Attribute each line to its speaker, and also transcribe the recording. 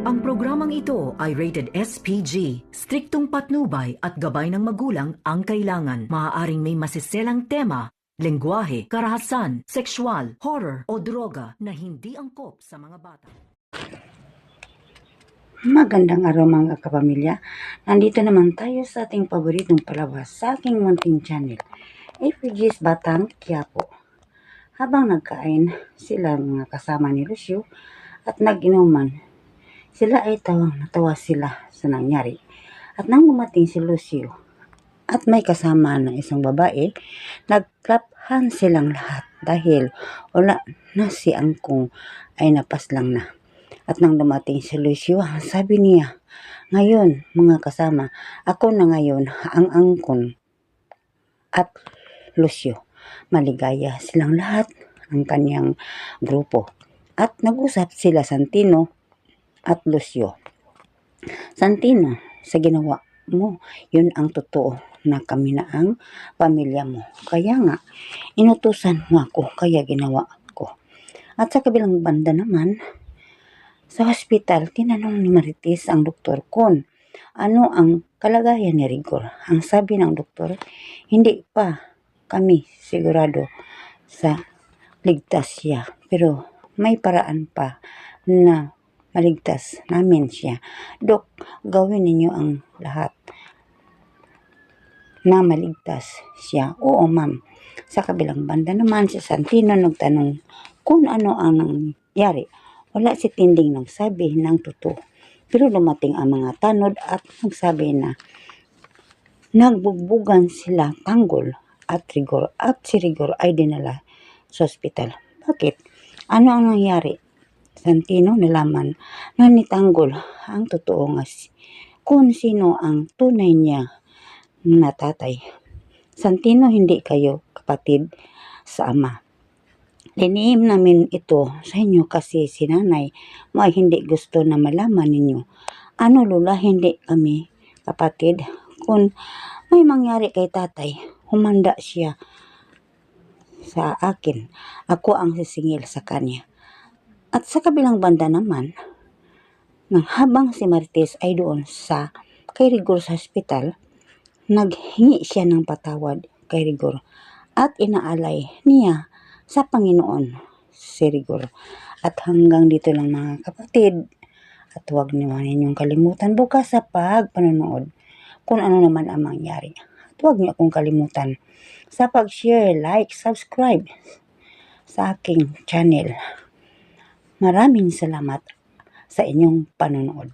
Speaker 1: Ang programang ito ay rated SPG. Striktong patnubay at gabay ng magulang ang kailangan. Maaaring may masiselang tema, lengguwahe, karahasan, sexual, horror o droga na hindi angkop sa mga bata.
Speaker 2: Magandang araw mga kapamilya. Nandito naman tayo sa ating paboritong palabas sa aking munting channel, FPG's Batang Quiapo. Habang nagkain sila mga kasama ni Lucio at nag-inuman, sila ay tawang-natawa sila sa nangyari. At nang dumating si Lucio at may kasama ng isang babae, nag-clap-hand silang lahat dahil wala na si Angkong ay napaslang na. At nang dumating si Lucio, sabi niya, "Ngayon, mga kasama, ako na ngayon ang Angkong at Lucio." Maligaya silang lahat ang kanyang grupo. At nag-usap sila Santino at Lucio. "Santino, sa ginawa mo, yun ang totoo na kami na ang pamilya mo. Kaya nga, inutusan mo ako, kaya ginawa ko." At sa kabilang banda naman, sa hospital, tinanong ni Marites ang doktor kung ano ang kalagayan ni Rigor. Ang sabi ng doktor, hindi pa kami sigurado sa ligtas siya, pero may paraan pa na maligtas namin siya. "Dok, gawin ninyo ang lahat na maligtas siya." "Oo, ma'am." Sa kabilang banda naman, si Santino nagtanong kung ano ang nangyari. Wala si Tinding nagsabi ng totoo. Pero dumating ang mga tanod at nagsabi na nagbugbugan sila Tanggol at Rigor at si Rigor ay dinala sa ospital. Bakit? Ano ang nangyari? Santino nalaman na ni Tanggol ang totoo nga kung sino ang tunay niya na tatay. "Santino, hindi kayo kapatid sa ama. Linihim namin ito sa inyo kasi si nanay mo ay hindi gusto na malaman ninyo." "Ano, Lola, hindi kami kapatid. Kung may mangyari kay tatay, humanda siya sa akin. Ako ang sisingil sa kanya." At sa kabilang banda naman, nang habang si Marites ay doon sa kay Rigor sa hospital, naghingi siya ng patawad kay Rigor at inaalay niya sa Panginoon si Rigor. At hanggang dito lang mga kapatid. At huwag naman ninyong kalimutan bukas sa panonood kung ano naman ang mangyari. At huwag niyo akong kalimutan sa pag-share, like, subscribe sa aking channel. Maraming salamat sa inyong panonood.